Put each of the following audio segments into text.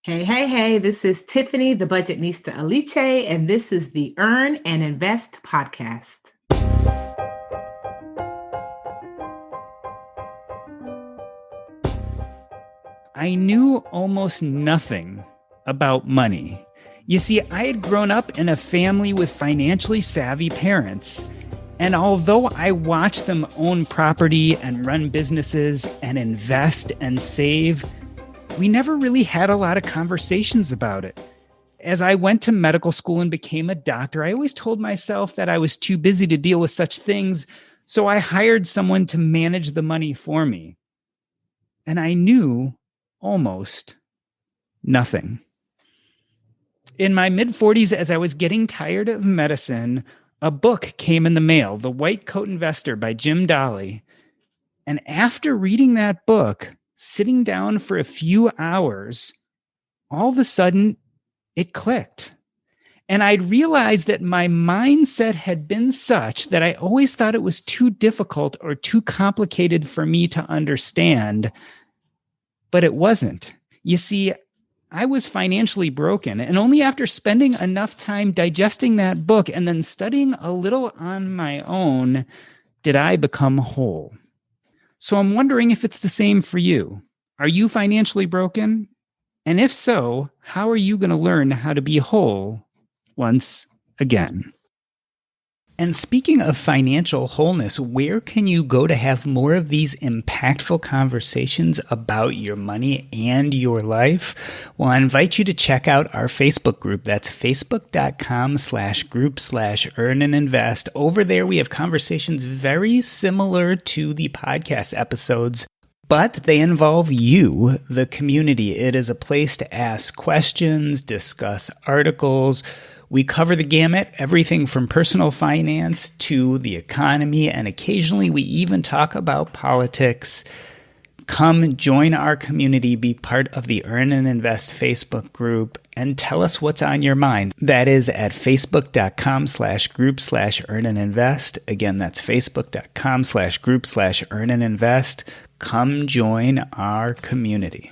Hey, hey, hey, this is Tiffany, the Budgetnista Aliche, and this is the Earn and Invest podcast. I knew almost nothing about money. You see, I had grown up in a family with financially savvy parents. And although I watched them own property and run businesses and invest and save, we never really had a lot of conversations about it. As I went to medical school and became a doctor, I always told myself that I was too busy to deal with such things. So I hired someone to manage the money for me. And I knew almost nothing. In my mid-40s, as I was getting tired of medicine, a book came in the mail, The White Coat Investor by Jim Daly. And after reading that book, sitting down for a few hours, all of a sudden, it clicked. And I'd realized that my mindset had been such that I always thought it was too difficult or too complicated for me to understand. But it wasn't. You see, I was financially broken. And only after spending enough time digesting that book and then studying a little on my own did I become whole. So I'm wondering if it's the same for you. Are you financially broken? And if so, how are you going to learn how to be whole once again? And speaking of financial wholeness, where can you go to have more of these impactful conversations about your money and your life? Well, I invite you to check out our Facebook group. That's facebook.com/group/earn and invest. Over there, we have conversations very similar to the podcast episodes, but they involve you, the community. It is a place to ask questions, discuss articles. We cover the gamut, everything from personal finance to the economy, and occasionally we even talk about politics. Come join our community, be part of the Earn and Invest Facebook group, and tell us what's on your mind. That is at facebook.com/group/earn-and-invest. Again, that's facebook.com/group/earn-and-invest. Come join our community.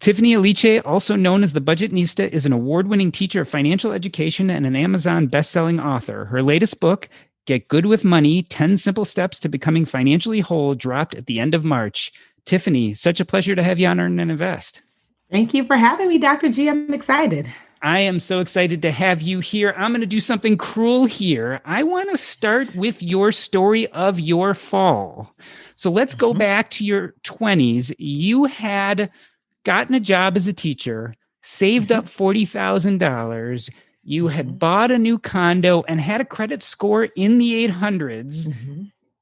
Tiffany Aliche, also known as the Budgetnista, is an award-winning teacher of financial education and an Amazon best-selling author. Her latest book, Get Good with Money, 10 Simple Steps to Becoming Financially Whole, dropped at the end of March. Tiffany, such a pleasure to have you on Earn and Invest. Thank you for having me, Dr. G. I'm excited. I am so excited to have you here. I'm going to do something cruel here. I want to start with your story of your fall. So let's go back to your 20s. You had gotten a job as a teacher, saved up $40,000. You had bought a new condo and had a credit score in the 800s.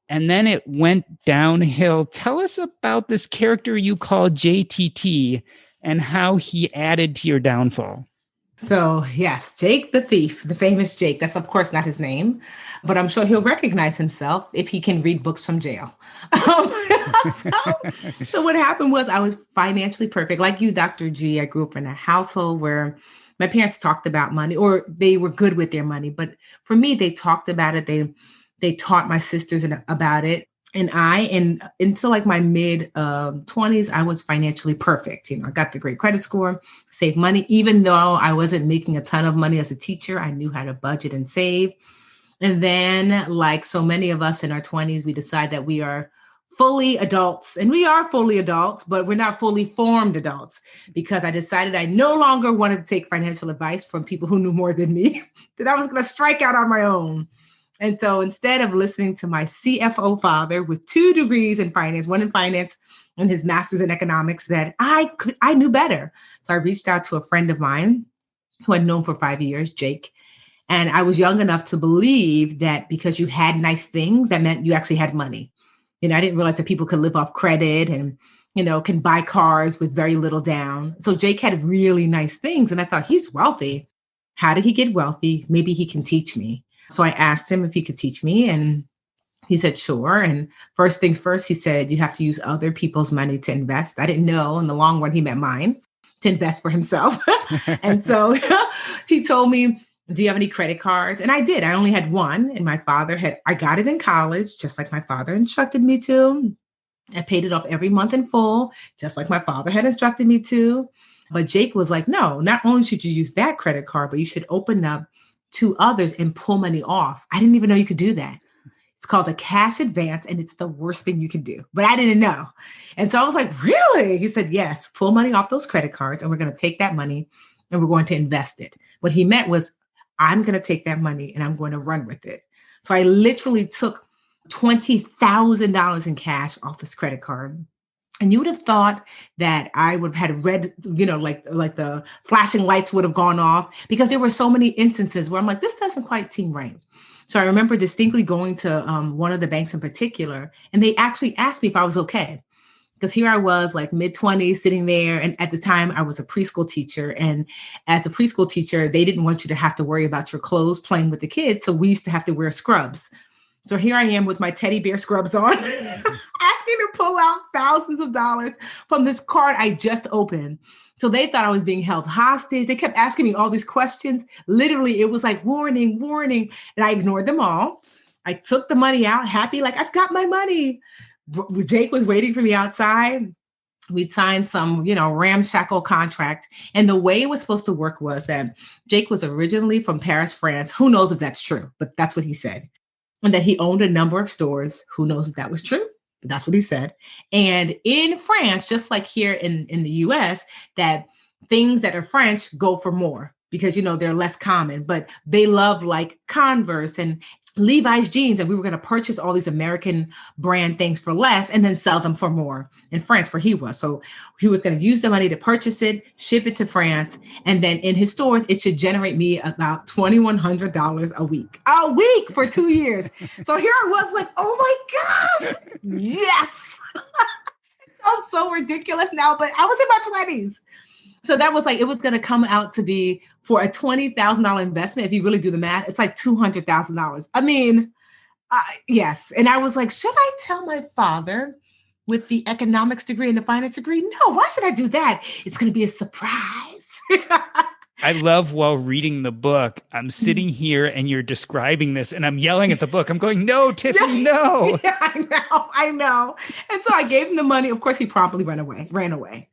And then it went downhill. Tell us about this character you call JTT and how he added to your downfall. So yes, Jake the thief, the famous Jake. That's of course not his name, but I'm sure he'll recognize himself if he can read books from jail. So what happened was I was financially perfect. Like you, Dr. G, I grew up in a household where my parents talked about money, or they were good with their money. But for me, they talked about it. They taught my sisters about it. And until like my mid 20s, I was financially perfect. I got the great credit score, saved money. Even though I wasn't making a ton of money as a teacher, I knew how to budget and save. And then, like so many of us in our 20s, we decide that we are fully adults. And we are fully adults, but we're not fully formed adults, because I decided I no longer wanted to take financial advice from people who knew more than me, that I was going to strike out on my own. And so instead of listening to my CFO father with 2 degrees in finance, one in finance and his master's in economics, that I knew better. So I reached out to a friend of mine who I'd known for 5 years, Jake. And I was young enough to believe that because you had nice things, that meant you actually had money. I didn't realize that people could live off credit and, can buy cars with very little down. So Jake had really nice things. And I thought, he's wealthy. How did he get wealthy? Maybe he can teach me. So I asked him if he could teach me, and he said, sure. And first things first, he said, you have to use other people's money to invest. I didn't know in the long run, he meant mine, to invest for himself. And so he told me, do you have any credit cards? And I did. I only had one. And I got it in college, just like my father instructed me to. I paid it off every month in full, just like my father had instructed me to. But Jake was like, no, not only should you use that credit card, but you should open up 2 others and pull money off. I didn't even know you could do that. It's called a cash advance, and it's the worst thing you can do. But I didn't know. And so I was like, really? He said, yes, pull money off those credit cards, and we're going to take that money and we're going to invest it. What he meant was, I'm going to take that money and I'm going to run with it. So I literally took $20,000 in cash off this credit card. And you would have thought that I would have had red, like the flashing lights would have gone off, because there were so many instances where I'm like, this doesn't quite seem right. So I remember distinctly going to one of the banks in particular, and they actually asked me if I was okay. Because here I was, like mid-20s, sitting there. And at the time I was a preschool teacher. And as a preschool teacher, they didn't want you to have to worry about your clothes playing with the kids. So we used to have to wear scrubs. So here I am with my teddy bear scrubs on, asking to pull out thousands of dollars from this card I just opened. So they thought I was being held hostage. They kept asking me all these questions. Literally, it was like, warning, warning. And I ignored them all. I took the money out, happy, like, I've got my money. Jake was waiting for me outside. We'd signed some, ramshackle contract. And the way it was supposed to work was that Jake was originally from Paris, France. Who knows if that's true, but that's what he said. And that he owned a number of stores. Who knows if that was true? But that's what he said. And in France, just like here in the US, that things that are French go for more because, they're less common, but they love like Converse and Levi's jeans. And we were going to purchase all these American brand things for less and then sell them for more in France, where he was. So he was going to use the money to purchase it, ship it to France. And then in his stores, it should generate me about $2,100 a week for 2 years. So here I was like, oh my gosh, yes. It sounds so ridiculous now, but I was in my 20s. So that was like, it was going to come out to be, for a $20,000 investment, if you really do the math, it's like $200,000. I mean, yes. And I was like, should I tell my father with the economics degree and the finance degree? No, why should I do that? It's going to be a surprise. I love, while reading the book, I'm sitting here and you're describing this and I'm yelling at the book. I'm going, no, Tiffany, no. Yeah, I know. And so I gave him the money. Of course, he promptly ran away.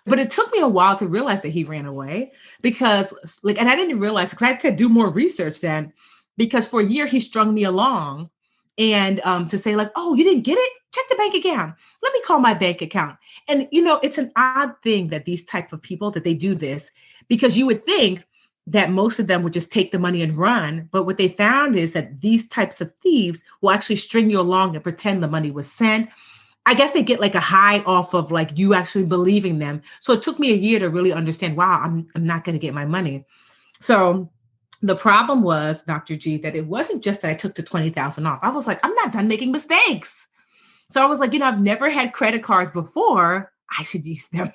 But it took me a while to realize that he ran away because, and I didn't realize, because I had to do more research then, because for a year he strung me along and to say like, oh, you didn't get it? Check the bank account. Let me call my bank account. And, it's an odd thing that these types of people, that they do this, because you would think that most of them would just take the money and run. But what they found is that these types of thieves will actually string you along and pretend the money was sent. I guess they get like a high off of like you actually believing them. So it took me a year to really understand, wow, I'm not going to get my money. So the problem was, Dr. G, that it wasn't just that I took the $20,000 off. I was like, I'm not done making mistakes. So I was like, I've never had credit cards before. I should use them.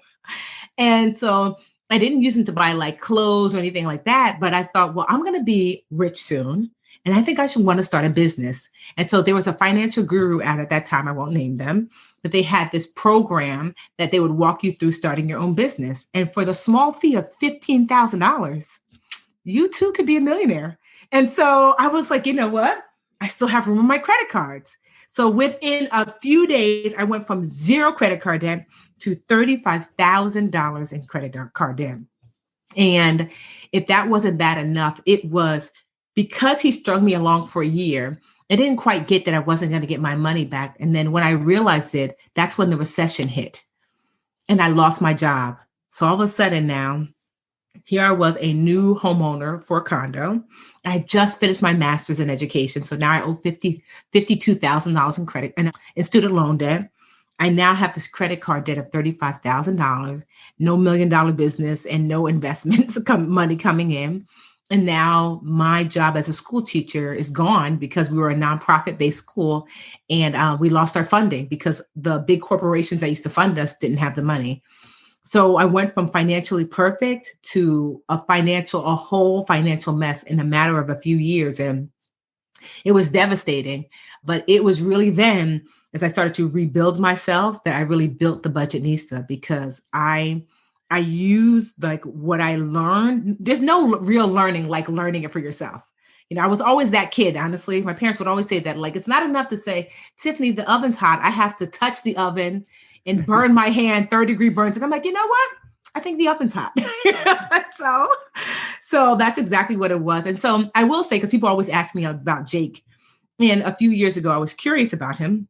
And so I didn't use them to buy like clothes or anything like that. But I thought, well, I'm going to be rich soon. And I think I should want to start a business. And so there was a financial guru out at that time. I won't name them, but they had this program that they would walk you through starting your own business. And for the small fee of $15,000, you too could be a millionaire. And so I was like, you know what? I still have room on my credit cards. So within a few days, I went from 0 credit card debt to $35,000 in credit card debt. And if that wasn't bad enough, it was because he strung me along for a year. I didn't quite get that I wasn't going to get my money back. And then when I realized it, that's when the recession hit and I lost my job. So all of a sudden now, here I was, a new homeowner for a condo. I just finished my master's in education. So now I owe $52,000 in credit and in student loan debt. I now have this credit card debt of $35,000, no $1 million business and no investments, money coming in. And now my job as a school teacher is gone because we were a nonprofit-based school and we lost our funding because the big corporations that used to fund us didn't have the money. So I went from financially perfect to a whole financial mess in a matter of a few years. And it was devastating, but it was really then, as I started to rebuild myself, that I really built the Budgetnista, because I used like what I learned. There's no real learning like learning it for yourself. I was always that kid, honestly. My parents would always say that, like, it's not enough to say, Tiffany, the oven's hot. I have to touch the oven and burn my hand, 3rd-degree burns. And I'm like, you know what? I think the oven's hot. So that's exactly what it was. And so I will say, because people always ask me about Jake, and a few years ago, I was curious about him.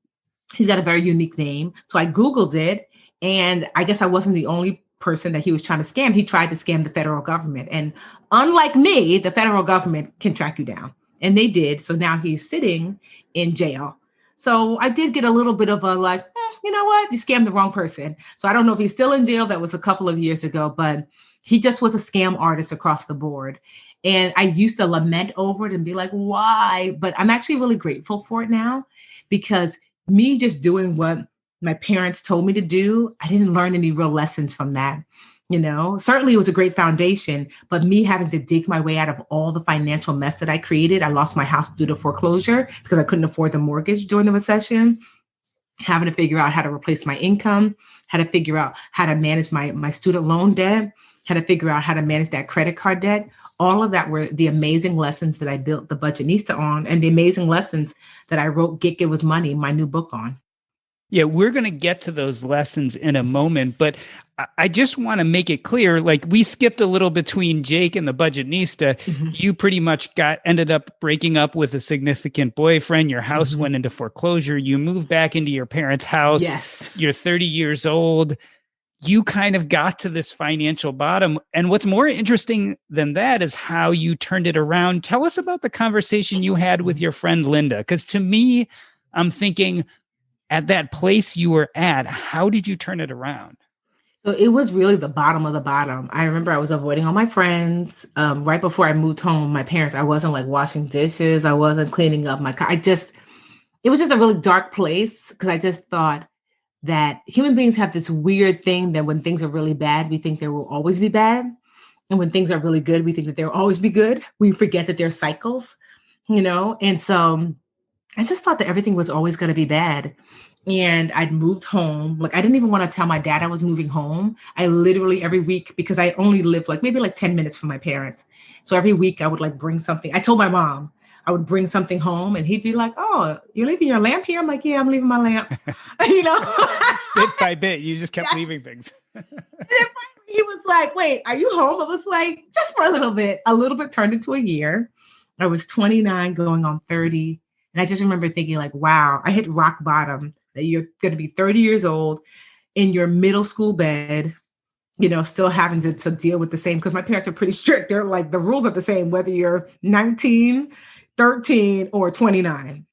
He's got a very unique name. So I Googled it, and I guess I wasn't the only person that he was trying to scam. He tried to scam the federal government. And unlike me, the federal government can track you down. And they did. So now he's sitting in jail. So I did get a little bit of a like, you know what? You scammed the wrong person. So I don't know if he's still in jail. That was a couple of years ago, but he just was a scam artist across the board. And I used to lament over it and be like, why? But I'm actually really grateful for it now, because me just doing what my parents told me to do, I didn't learn any real lessons from that. Certainly it was a great foundation, but me having to dig my way out of all the financial mess that I created. I lost my house due to foreclosure because I couldn't afford the mortgage during the recession, having to figure out how to replace my income, how to figure out how to manage my student loan debt, how to figure out how to manage that credit card debt. All of that were the amazing lessons that I built the Budgetnista on, and the amazing lessons that I wrote Get Good with Money, my new book, on. Yeah, we're going to get to those lessons in a moment, but I just want to make it clear, like we skipped a little between Jake and the Budgetnista. Mm-hmm. You pretty much ended up breaking up with a significant boyfriend. Your house went into foreclosure. You moved back into your parents' house. Yes. You're 30 years old. You kind of got to this financial bottom. And what's more interesting than that is how you turned it around. Tell us about the conversation you had with your friend Linda, because to me, I'm thinking, at that place you were at, how did you turn it around? So it was really the bottom of the bottom. I remember I was avoiding all my friends. Right before I moved home with my parents, I wasn't like washing dishes. I wasn't cleaning up my car. It was just a really dark place, because I just thought that human beings have this weird thing that when things are really bad, we think there will always be bad. And when things are really good, we think that there will always be good. We forget that there's cycles, And so I just thought that everything was always going to be bad. And I'd moved home. Like, I didn't even want to tell my dad I was moving home. I literally every week, because I only lived maybe 10 minutes from my parents. So every week I would bring something. I told my mom I would bring something home, and he'd be like, "Oh, you're leaving your lamp here?" I'm like, "Yeah, I'm leaving my lamp." Bit by bit, you just kept leaving things. And then finally he was like, "Wait, are you home?" I was like, "Just for a little bit." A little bit turned into a year. I was 29 going on 30. And I just remember thinking wow, I hit rock bottom, that you're going to be 30 years old in your middle school bed, still having to deal with the same, because my parents are pretty strict. They're like, the rules are the same, whether you're 19, 13, or 29.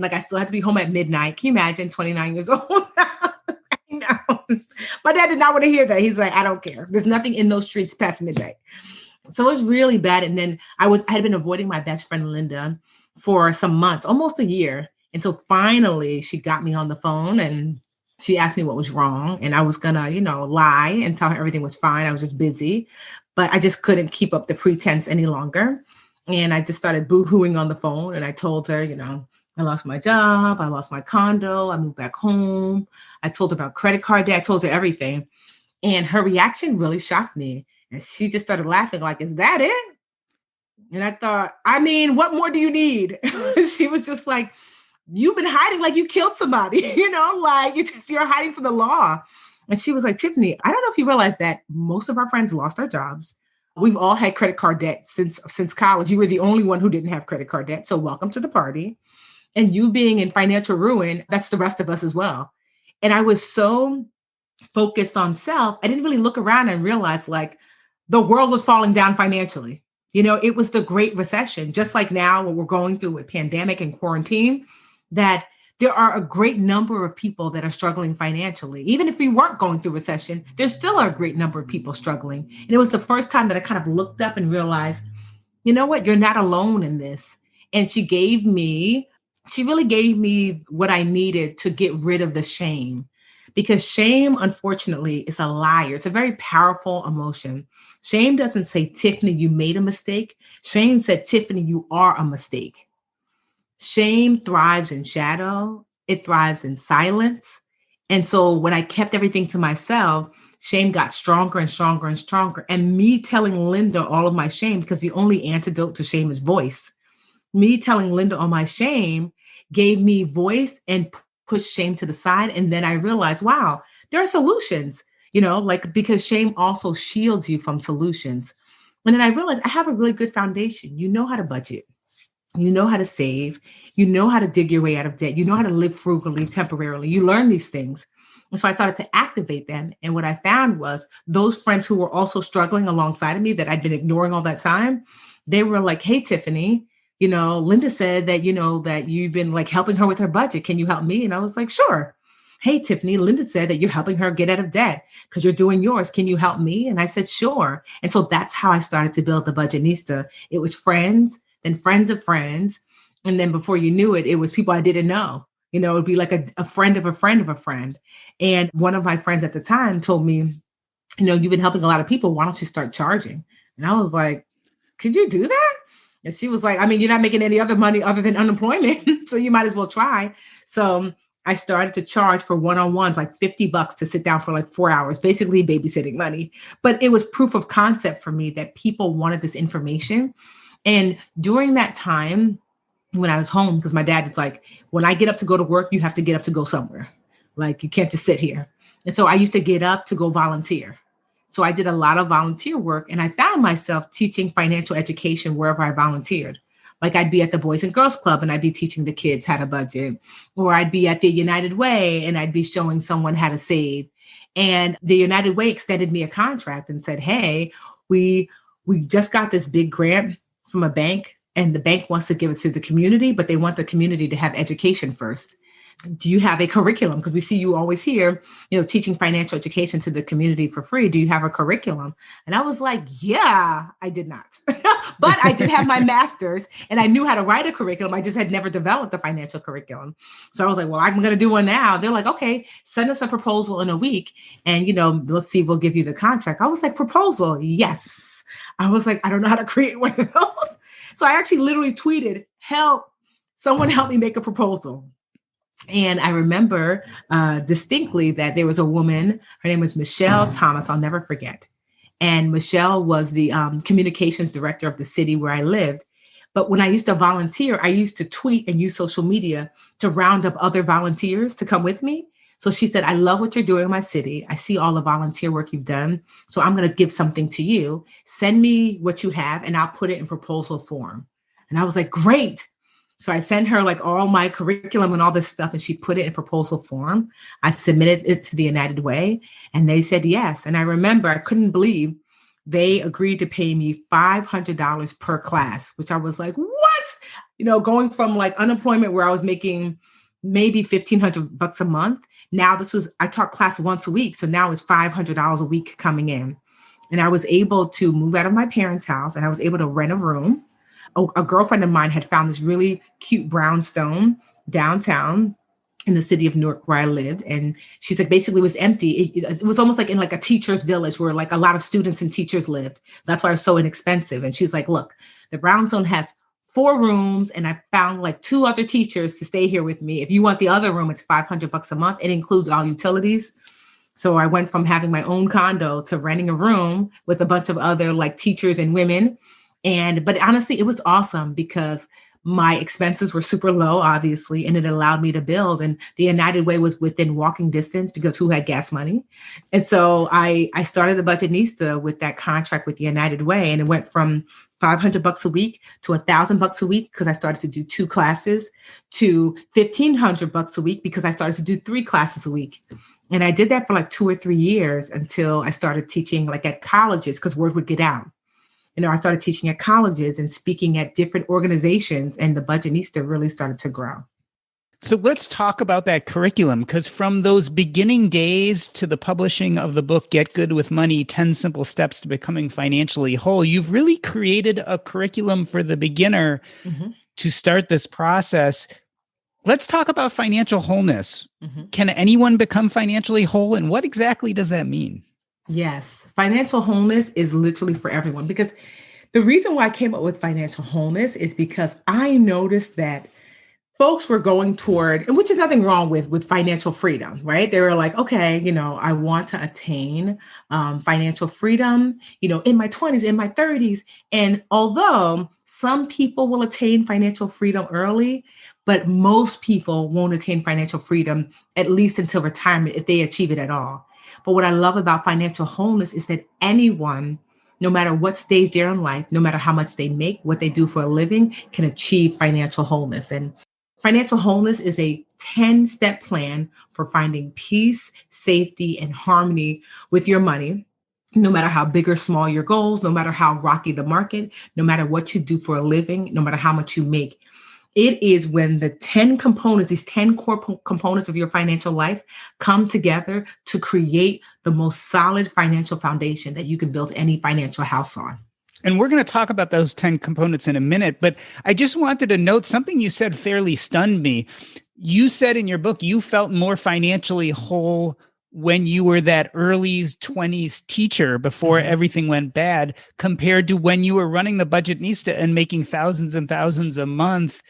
I still have to be home at midnight. Can you imagine 29 years old? No. My dad did not want to hear that. He's like, "I don't care. There's nothing in those streets past midnight." So it was really bad. And then I had been avoiding my best friend, Linda, for some months, almost a year. And so finally she got me on the phone and she asked me what was wrong. And I was gonna, lie and tell her everything was fine. I was just busy, but I just couldn't keep up the pretense any longer. And I just started boo-hooing on the phone. And I told her, I lost my job. I lost my condo. I moved back home. I told her about credit card debt. I told her everything. And her reaction really shocked me. And she just started laughing like, "Is that it?" And I thought, what more do you need? She was just like, "You've been hiding like you killed somebody, you're hiding from the law." And she was like, "Tiffany, I don't know if you realize that most of our friends lost our jobs. We've all had credit card debt since college. You were the only one who didn't have credit card debt. So welcome to the party. And you being in financial ruin, that's the rest of us as well." And I was so focused on self, I didn't really look around and realize the world was falling down financially. It was the Great Recession, just like now what we're going through with pandemic and quarantine, that there are a great number of people that are struggling financially. Even if we weren't going through recession, there's still a great number of people struggling. And it was the first time that I kind of looked up and realized, you know what, you're not alone in this. And she really gave me what I needed to get rid of the shame. Because shame, unfortunately, is a liar. It's a very powerful emotion. Shame doesn't say, "Tiffany, you made a mistake." Shame said, "Tiffany, you are a mistake." Shame thrives in shadow. It thrives in silence. And so when I kept everything to myself, shame got stronger and stronger and stronger. And me telling Linda all of my shame, because the only antidote to shame is voice. Me telling Linda all my shame gave me voice and push shame to the side. And then I realized, wow, there are solutions. like because shame also shields you from solutions. And then I realized I have a really good foundation. You know how to budget. You know how to save. You know how to dig your way out of debt. You know how to live frugally temporarily. You learn these things. And so I started to activate them. And what I found was those friends who were also struggling alongside of me that I'd been ignoring all that time, they were like, hey, Tiffany, Linda said that, that you've been like helping her with her budget. Can you help me? And I was like, sure. Hey, Tiffany, Linda said that you're helping her get out of debt because you're doing yours. Can you help me? And I said, sure. And so that's how I started to build the Budgetnista. It was friends, then friends of friends. And then before you knew it, it was people I didn't know. It'd be like a friend of a friend of a friend. And one of my friends at the time told me, you've been helping a lot of people. Why don't you start charging? And I was like, could you do that? And she was like, I mean, you're not making any other money other than unemployment. So you might as well try. So I started to charge for one-on-ones, like $50 to sit down for like 4 hours, basically babysitting money. But it was proof of concept for me that people wanted this information. And during that time, when I was home, because my dad was like, when I get up to go to work, you have to get up to go somewhere. Like, you can't just sit here. And so I used to get up to go volunteer. So I did a lot of volunteer work, and I found myself teaching financial education wherever I volunteered. Like, I'd be at the Boys and Girls Club and I'd be teaching the kids how to budget, or I'd be at the United Way and I'd be showing someone how to save. And the United Way extended me a contract and said, hey, we just got this big grant from a bank, and the bank wants to give it to the community, but they want the community to have education first. Do you have a curriculum? Because we see you always here, teaching financial education to the community for free. Do you have a curriculum? And I was like, yeah, I did not. But I did have my master's and I knew how to write a curriculum. I just had never developed a financial curriculum. So I was like, well, I'm going to do one now. They're like, okay, send us a proposal in a week. And, let's see if we'll give you the contract. I was like, proposal? Yes. I was like, I don't know how to create one of those. So I actually literally tweeted, help, someone help me make a proposal. And I remember distinctly that there was a woman, her name was Michelle Thomas, I'll never forget. And Michelle was the communications director of the city where I lived. But when I used to volunteer, I used to tweet and use social media to round up other volunteers to come with me. So she said, I love what you're doing in my city. I see all the volunteer work you've done. So I'm going to give something to you. Send me what you have and I'll put it in proposal form. And I was like, great. So I sent her like all my curriculum and all this stuff, and she put it in proposal form. I submitted it to the United Way and they said yes. And I remember I couldn't believe they agreed to pay me $500 per class, which I was like, what? Going from like unemployment where I was making maybe $1,500 a month. Now I taught class once a week. So now it's $500 a week coming in. And I was able to move out of my parents' house and I was able to rent a room. A girlfriend of mine had found this really cute brownstone downtown in the city of Newark where I lived. And she's like, basically it was empty. It was almost like in like a teacher's village where like a lot of students and teachers lived. That's why it was so inexpensive. And she's like, look, the brownstone has 4 rooms and I found like 2 other teachers to stay here with me. If you want the other room, it's $500 a month. It includes all utilities. So I went from having my own condo to renting a room with a bunch of other like teachers and women. But honestly, it was awesome because my expenses were super low, obviously, and it allowed me to build. And the United Way was within walking distance because who had gas money? And so I started the Budgetnista with that contract with the United Way, and it went from $500 a week to $1,000 a week because I started to do 2 classes to $1,500 a week because I started to do 3 classes a week. And I did that for like 2 or 3 years until I started teaching like at colleges because word would get out. I started teaching at colleges and speaking at different organizations, and the Budgetnista really started to grow. So let's talk about that curriculum, because from those beginning days to the publishing of the book, Get Good with Money, 10 Simple Steps to Becoming Financially Whole, you've really created a curriculum for the beginner to start this process. Let's talk about financial wholeness. Can anyone become financially whole, and what exactly does that mean? Yes, financial wholeness is literally for everyone, because the reason why I came up with financial wholeness is because I noticed that folks were going toward, and which is nothing wrong with financial freedom, right? They were like, okay, I want to attain financial freedom, in my 20s, in my 30s. And although some people will attain financial freedom early, but most people won't attain financial freedom at least until retirement if they achieve it at all. But what I love about financial wholeness is that anyone, no matter what stage they're in life, no matter how much they make, what they do for a living, can achieve financial wholeness. And financial wholeness is a 10-step plan for finding peace, safety, and harmony with your money. No matter how big or small your goals, no matter how rocky the market, no matter what you do for a living, no matter how much you make. It is when the 10 components, these 10 core components of your financial life come together to create the most solid financial foundation that you can build any financial house on. And we're going to talk about those 10 components in a minute, but I just wanted to note something you said fairly stunned me. You said in your book, you felt more financially whole when you were that early 20s teacher before everything went bad, compared to when you were running the Budgetnista and making thousands and thousands a month,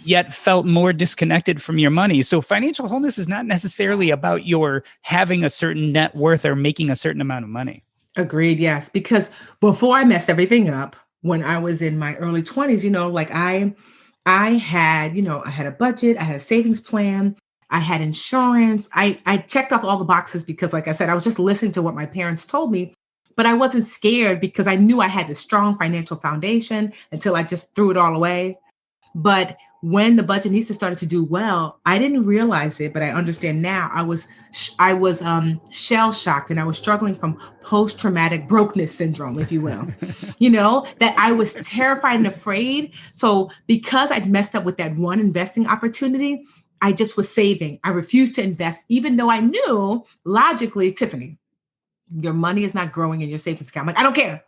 yet felt more disconnected from your money. So financial wholeness is not necessarily about your having a certain net worth or making a certain amount of money. Agreed. Yes. Because before I messed everything up, when I was in my early 20s, like I had a budget, I had a savings plan, I had insurance. I checked off all the boxes because, like I said, I was just listening to what my parents told me, but I wasn't scared because I knew I had this strong financial foundation until I just threw it all away. But when the Budgetnista started to do well, I didn't realize it, but I understand now. I was shell shocked, and I was struggling from post-traumatic brokenness syndrome, if you will, that I was terrified and afraid. So because I'd messed up with that one investing opportunity, I just was saving. I refused to invest, even though I knew logically, Tiffany, your money is not growing in your savings account. I'm like, I don't care.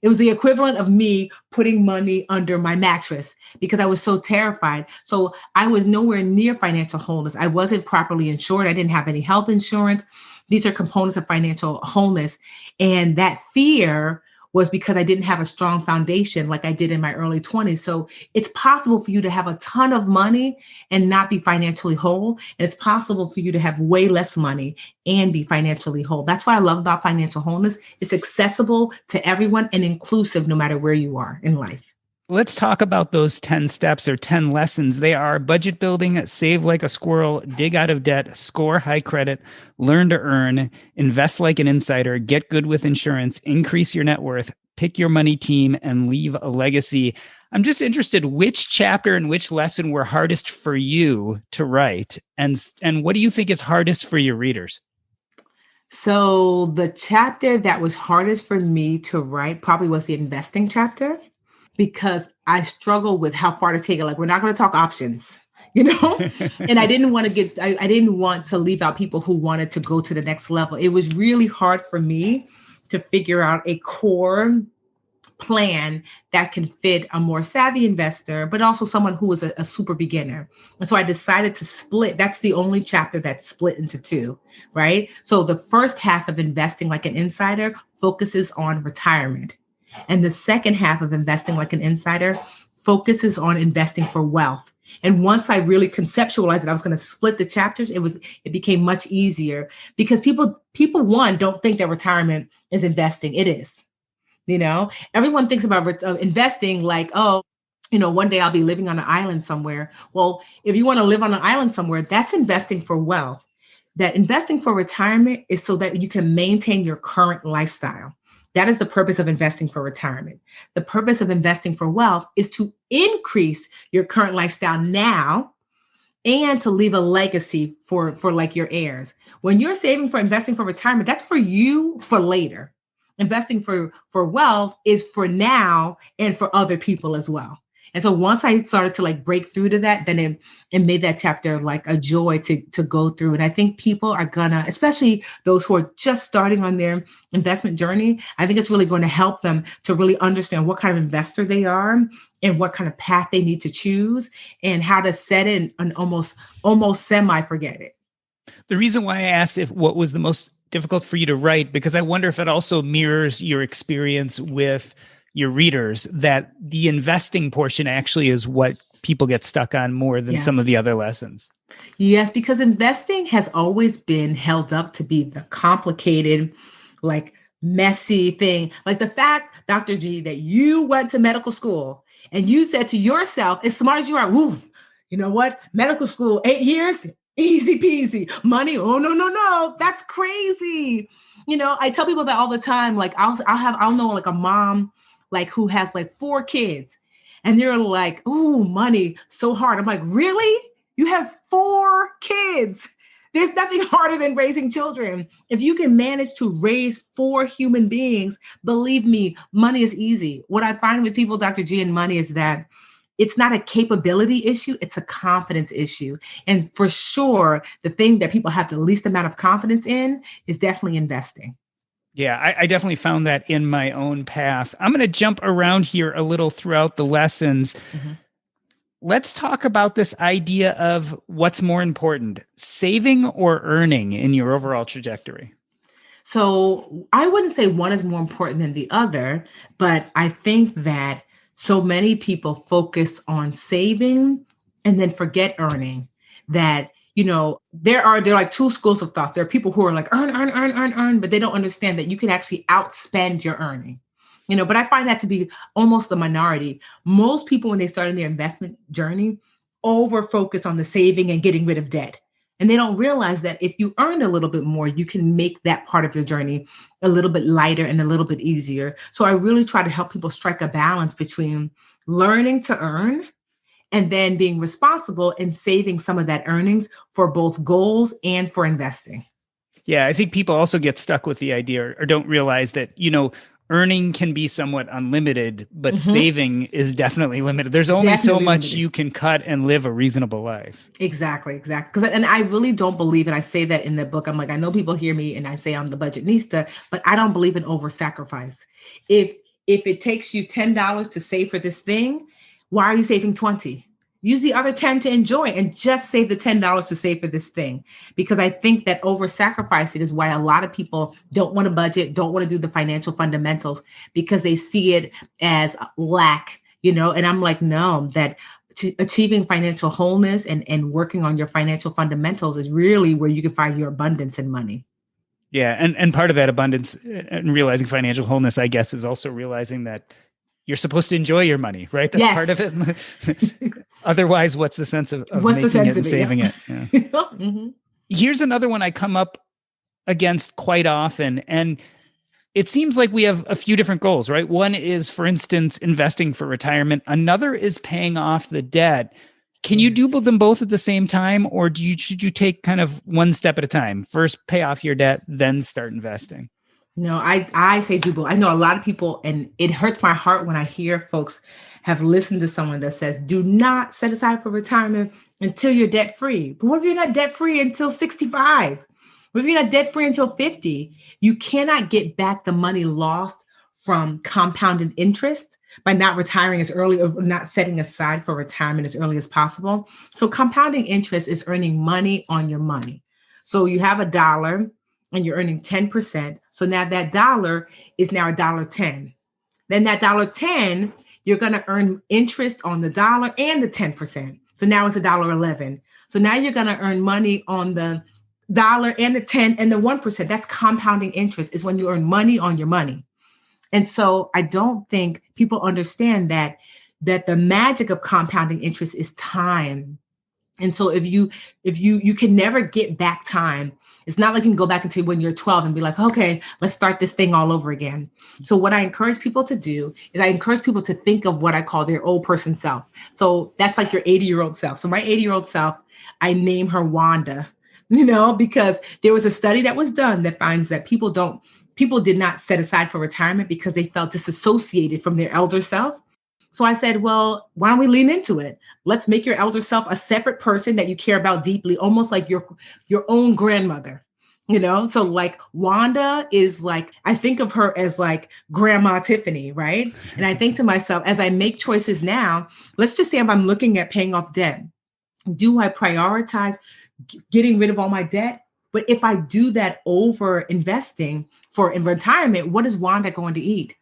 It was the equivalent of me putting money under my mattress because I was so terrified. So I was nowhere near financial wholeness. I wasn't properly insured. I didn't have any health insurance. These are components of financial wholeness. And that fear was because I didn't have a strong foundation like I did in my early 20s. So it's possible for you to have a ton of money and not be financially whole. And it's possible for you to have way less money and be financially whole. That's what I love about financial wholeness. It's accessible to everyone and inclusive no matter where you are in life. Let's talk about those 10 steps or 10 lessons. They are budget building, save like a squirrel, dig out of debt, score high credit, learn to earn, invest like an insider, get good with insurance, increase your net worth, pick your money team, and leave a legacy. I'm just interested, which chapter and which lesson were hardest for you to write? And what do you think is hardest for your readers? So the chapter that was hardest for me to write probably was the investing chapter, because I struggle with how far to take it. Like, we're not going to talk options, and I didn't want to leave out people who wanted to go to the next level. It was really hard for me to figure out a core plan that can fit a more savvy investor, but also someone who is a super beginner. And so I decided to split. That's the only chapter that's split into two, right? So the first half of investing like an insider focuses on retirement. And the second half of investing like an insider focuses on investing for wealth. And once I really conceptualized it, I was going to split the chapters. It became much easier because people don't think that retirement is investing. It is, everyone thinks about investing like, one day I'll be living on an island somewhere. Well, if you want to live on an island somewhere, that's investing for wealth. That investing for retirement is so that you can maintain your current lifestyle. That is the purpose of investing for retirement. The purpose of investing for wealth is to increase your current lifestyle now and to leave a legacy for like your heirs. When you're saving for investing for retirement, that's for you for later. Investing for wealth is for now and for other people as well. And so once I started to break through to that, then it made that chapter like a joy to go through. And I think people are gonna, especially those who are just starting on their investment journey, I think it's really going to help them to really understand what kind of investor they are and what kind of path they need to choose and how to set it and almost semi-forget it. The reason why I asked what was the most difficult for you to write, because I wonder if it also mirrors your experience with your readers, that the investing portion actually is what people get stuck on more than some of the other lessons. Yes, because investing has always been held up to be the complicated, messy thing. Like the fact, Dr. G, that you went to medical school and you said to yourself, as smart as you are, you know what? Medical school, 8 years, Easy peasy. Money. Oh, no, no, no. That's crazy. I tell people that all the time. Like I'll know like a mom, like who has like 4 kids and they're like, "Ooh, money so hard." I'm like, really? You have 4 kids. There's nothing harder than raising children. If you can manage to raise 4 human beings, believe me, money is easy. What I find with people, Dr. G, and money is that it's not a capability issue, it's a confidence issue. And for sure, the thing that people have the least amount of confidence in is definitely investing. Yeah, I definitely found that in my own path. I'm going to jump around here a little throughout the lessons. Mm-hmm. Let's talk about this idea of what's more important, saving or earning in your overall trajectory. So I wouldn't say one is more important than the other, but I think that so many people focus on saving and then forget earning. That, there are like 2 schools of thoughts. There are people who are like earn, but they don't understand that you can actually outspend your earning. But I find that to be almost the minority. Most people, when they start in their investment journey, over focus on the saving and getting rid of debt. And they don't realize that if you earn a little bit more, you can make that part of your journey a little bit lighter and a little bit easier. So I really try to help people strike a balance between learning to earn and then being responsible and saving some of that earnings for both goals and for investing. Yeah, I think people also get stuck with the idea or don't realize that, earning can be somewhat unlimited, but saving is definitely limited. There's only so much limited. You can cut and live a reasonable life. Exactly. And I really don't believe, and I say that in the book, I'm like, I know people hear me and I say I'm the budgetnista, but I don't believe in over sacrifice. If it takes you $10 to save for this thing, why are you saving 20? Use the other 10 to enjoy and just save the $10 to save for this thing. Because I think that over sacrificing is why a lot of people don't want to budget, don't want to do the financial fundamentals because they see it as lack, and I'm like, no, that achieving financial wholeness and working on your financial fundamentals is really where you can find your abundance in money. Yeah. And part of that abundance and realizing financial wholeness, I guess, is also realizing that you're supposed to enjoy your money, right? That's part of it. Otherwise, what's the sense of making it and saving it? Yeah. Mm-hmm. Here's another one I come up against quite often. And it seems like we have a few different goals, right? One is, for instance, investing for retirement. Another is paying off the debt. Can you do them both at the same time? Or should you take kind of one step at a time? First, pay off your debt, then start investing. No, I say do both. I know a lot of people, and it hurts my heart when I hear folks have listened to someone that says, do not set aside for retirement until you're debt free. But what if you're not debt free until 65? What if you're not debt free until 50? You cannot get back the money lost from compounded interest by not retiring as early or not setting aside for retirement as early as possible. So compounding interest is earning money on your money. So you have $1 and you're earning 10%. So now that dollar is now $1.10. Then that $1.10, you're going to earn interest on the dollar and the 10%. So now it's $1.11. So now you're going to earn money on the dollar and the 10 and the 1%. That's compounding interest, is when you earn money on your money. And so I don't think people understand that the magic of compounding interest is time. And so if you can never get back time. It's not like you can go back into when you're 12 and be like, okay, let's start this thing all over again. So what I encourage people to do is I encourage people to think of what I call their old person self. So that's like your 80-year-old self. So my 80-year-old self, I name her Wanda, because there was a study that was done that finds that people did not set aside for retirement because they felt disassociated from their elder self. So I said, well, why don't we lean into it? Let's make your elder self a separate person that you care about deeply, almost like your own grandmother, So like Wanda is like, I think of her as like Grandma Tiffany, right? And I think to myself, as I make choices now, let's just say if I'm looking at paying off debt, do I prioritize getting rid of all my debt? But if I do that over investing in retirement, what is Wanda going to eat?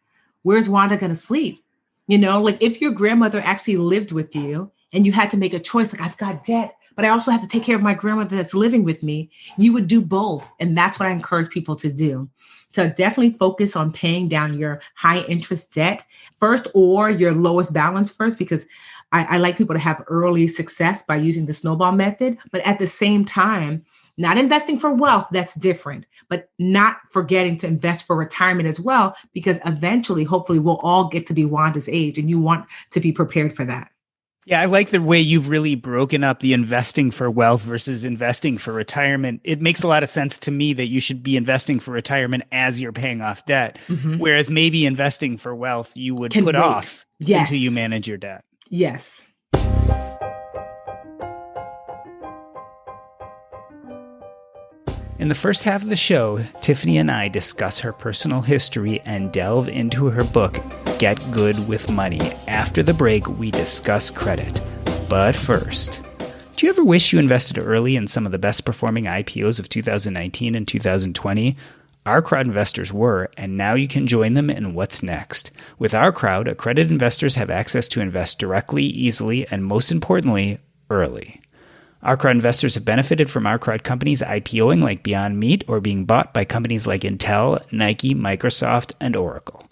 Where's Wanda going to sleep? Like if your grandmother actually lived with you and you had to make a choice, like I've got debt, but but I also have to take care of my grandmother that's living with me. You would do both. And that's what I encourage people to do. So definitely focus on paying down your high interest debt first, or your lowest balance first, because I like people to have early success by using the snowball method. But at the same time, not investing for wealth, that's different, but not forgetting to invest for retirement as well, because eventually, hopefully, we'll all get to be Wanda's age, and you want to be prepared for that. Yeah, I like the way you've really broken up the investing for wealth versus investing for retirement. It makes a lot of sense to me that you should be investing for retirement as you're paying off debt, whereas maybe investing for wealth you would put off until you manage your debt. Yes. In the first half of the show, Tiffany and I discuss her personal history and delve into her book, Get Good with Money. After the break, we discuss credit. But first, do you ever wish you invested early in some of the best performing IPOs of 2019 and 2020? Our Crowd investors were, and now you can join them in what's next. With Our Crowd, accredited investors have access to invest directly, easily, and most importantly, early. Our Crowd investors have benefited from Our Crowd companies IPOing like Beyond Meat or being bought by companies like Intel, Nike, Microsoft, and Oracle.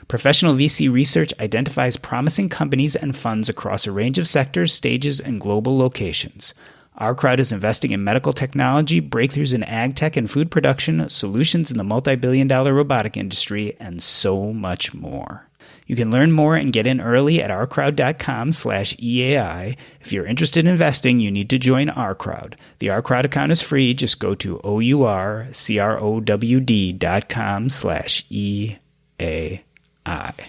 Professional VC research identifies promising companies and funds across a range of sectors, stages, and global locations. Our Crowd is investing in medical technology, breakthroughs in ag tech and food production, solutions in the multi-billion-dollar robotic industry, and so much more. You can learn more and get in early at ourcrowd.com/EAI. If you're interested in investing, you need to join Our Crowd. The Our Crowd account is free. Just go to ourcrowd.com/EAI.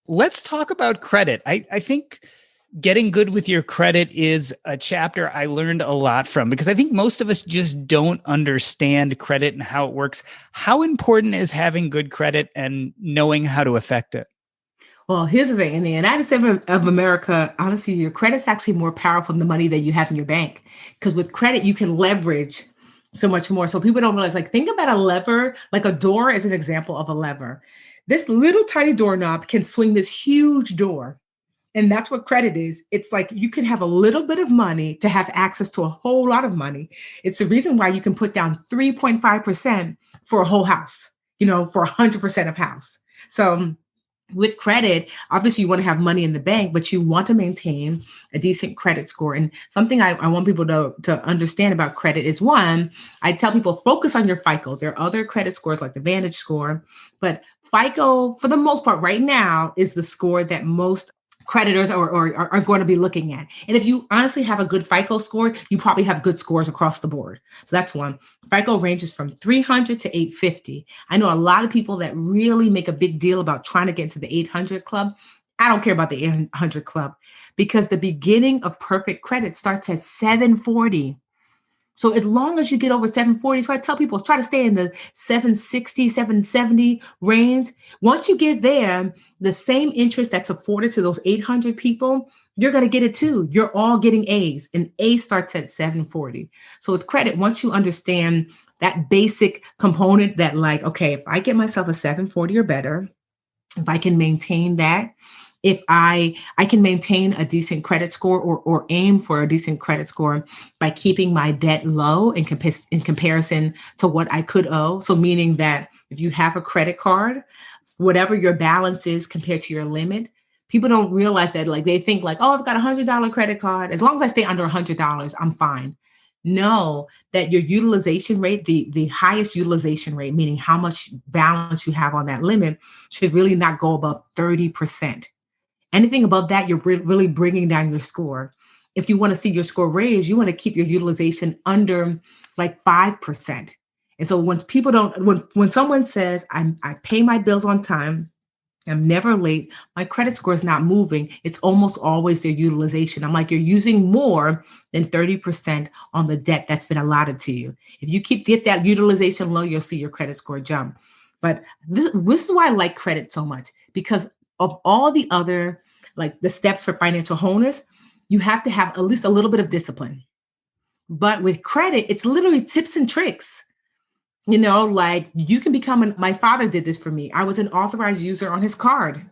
Let's talk about credit. I think getting good with your credit is a chapter I learned a lot from, because I think most of us just don't understand credit and how it works. How important is having good credit and knowing how to affect it? Well, here's the thing. In the United States of America, honestly, your credit's actually more powerful than the money that you have in your bank. Because with credit, you can leverage so much more. So people don't realize, like, think about a lever, like a door is an example of a lever. This little tiny doorknob can swing this huge door. And that's what credit is. It's like you can have a little bit of money to have access to a whole lot of money. It's the reason why you can put down 3.5% for a whole house, for 100% of house. So with credit, obviously you want to have money in the bank, but you want to maintain a decent credit score. And something I want people to understand about credit is, one, I tell people focus on your FICO. There are other credit scores like the Vantage score, but FICO, for the most part right now, is the score that most creditors are going to be looking at. And if you honestly have a good FICO score, you probably have good scores across the board. So that's one. FICO ranges from 300 to 850. I know a lot of people that really make a big deal about trying to get into the 800 club. I don't care about the 800 club, because the beginning of perfect credit starts at 740. So as long as you get over 740, so I tell people, try to stay in the 760, 770 range. Once you get there, the same interest that's afforded to those 800 people, you're going to get it too. You're all getting A's, and A starts at 740. So with credit, once you understand that basic component that, like, okay, if I get myself a 740 or better, if I can maintain that, if I can maintain a decent credit score or aim for a decent credit score by keeping my debt low in comparison to what I could owe. So meaning that if you have a credit card, whatever your balance is compared to your limit, people don't realize that. Like, they think like, oh, I've got $100 credit card. As long as I stay under $100, I'm fine. Know that your utilization rate, the highest utilization rate, meaning how much balance you have on that limit, should really not go above 30%. Anything above that, you're really bringing down your score. If you want to see your score raise, you want to keep your utilization under like 5%. And so when someone says, I pay my bills on time, I'm never late, my credit score is not moving, it's almost always their utilization. I'm like, you're using more than 30% on the debt that's been allotted to you. If you get that utilization low, you'll see your credit score jump. But this is why I like credit so much, because of all the other, like the steps for financial wholeness, you have to have at least a little bit of discipline. But with credit, it's literally tips and tricks. Like you can become my father did this for me. I was an authorized user on his card.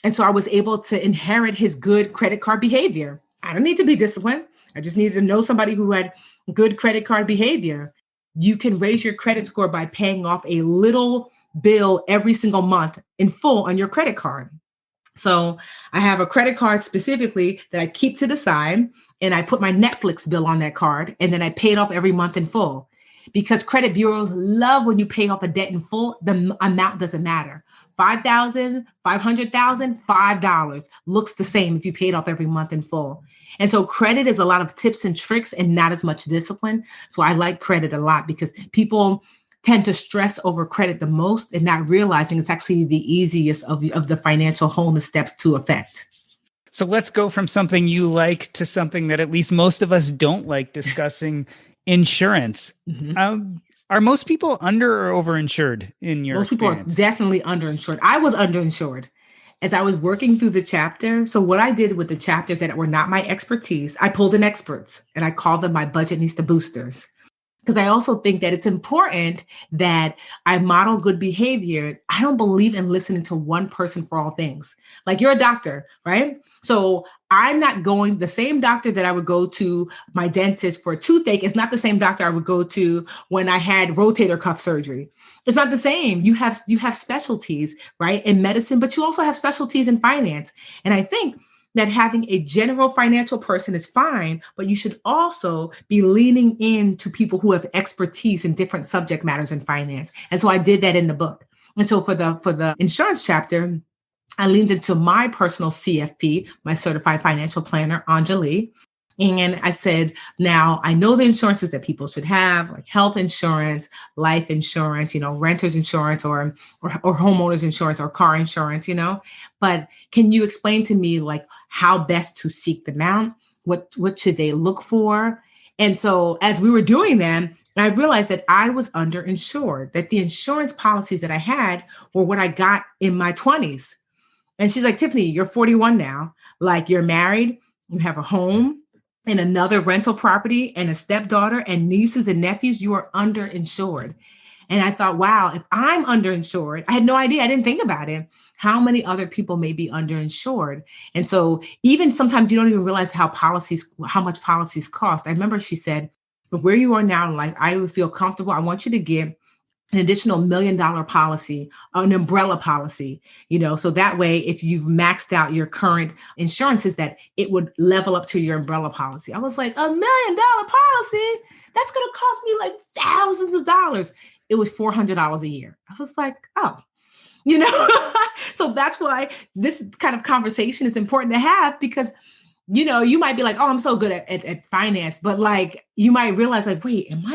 And so I was able to inherit his good credit card behavior. I don't need to be disciplined. I just needed to know somebody who had good credit card behavior. You can raise your credit score by paying off a little bill every single month in full on your credit card. So I have a credit card specifically that I keep to the side, and I put my Netflix bill on that card, and then I pay it off every month in full. Because credit bureaus love when you pay off a debt in full, the amount doesn't matter. $5,000, $500,000, $5 looks the same if you pay it off every month in full. And so credit is a lot of tips and tricks and not as much discipline. So I like credit a lot because people tend to stress over credit the most and not realizing it's actually the easiest of the financial wholeness steps to effect. So let's go from something you like to something that at least most of us don't like discussing, insurance. Mm-hmm. Are most people under or overinsured in your experience? Most people are definitely underinsured. I was underinsured as I was working through the chapter. So what I did with the chapters that were not my expertise, I pulled in experts and I called them my Budgetnista boosters. Because I also think that it's important that I model good behavior. I don't believe in listening to one person for all things. Like you're a doctor, right? So I'm not going, the same doctor that I would go to my dentist for a toothache is not the same doctor I would go to when I had rotator cuff surgery. It's not the same. You have specialties, right, in medicine, but you also have specialties in finance. And I think that having a general financial person is fine, but you should also be leaning into people who have expertise in different subject matters in finance. And so I did that in the book. And so for the insurance chapter, I leaned into my personal CFP, my certified financial planner, Anjali. And I said, now I know the insurances that people should have, like health insurance, life insurance, renter's insurance or homeowner's insurance or car insurance, but can you explain to me like how best to seek them out? What should they look for? And so as we were doing that, I realized that I was underinsured, that the insurance policies that I had were what I got in my 20s. And she's like, Tiffany, you're 41 now. Like you're married, you have a home and another rental property and a stepdaughter and nieces and nephews, you are underinsured. And I thought, wow, if I'm underinsured, I had no idea. I didn't think about it. How many other people may be underinsured? And so even sometimes you don't even realize how much policies cost. I remember she said, where you are now in life, I would feel comfortable. I want you to get an additional $1 million policy, an umbrella policy, so that way, if you've maxed out your current insurances, that it would level up to your umbrella policy. I was like, $1 million policy? That's going to cost me like thousands of dollars. It was $400 a year. I was like, oh, so that's why this kind of conversation is important to have because you might be like, oh, I'm so good at finance, but like, you might realize like, wait, am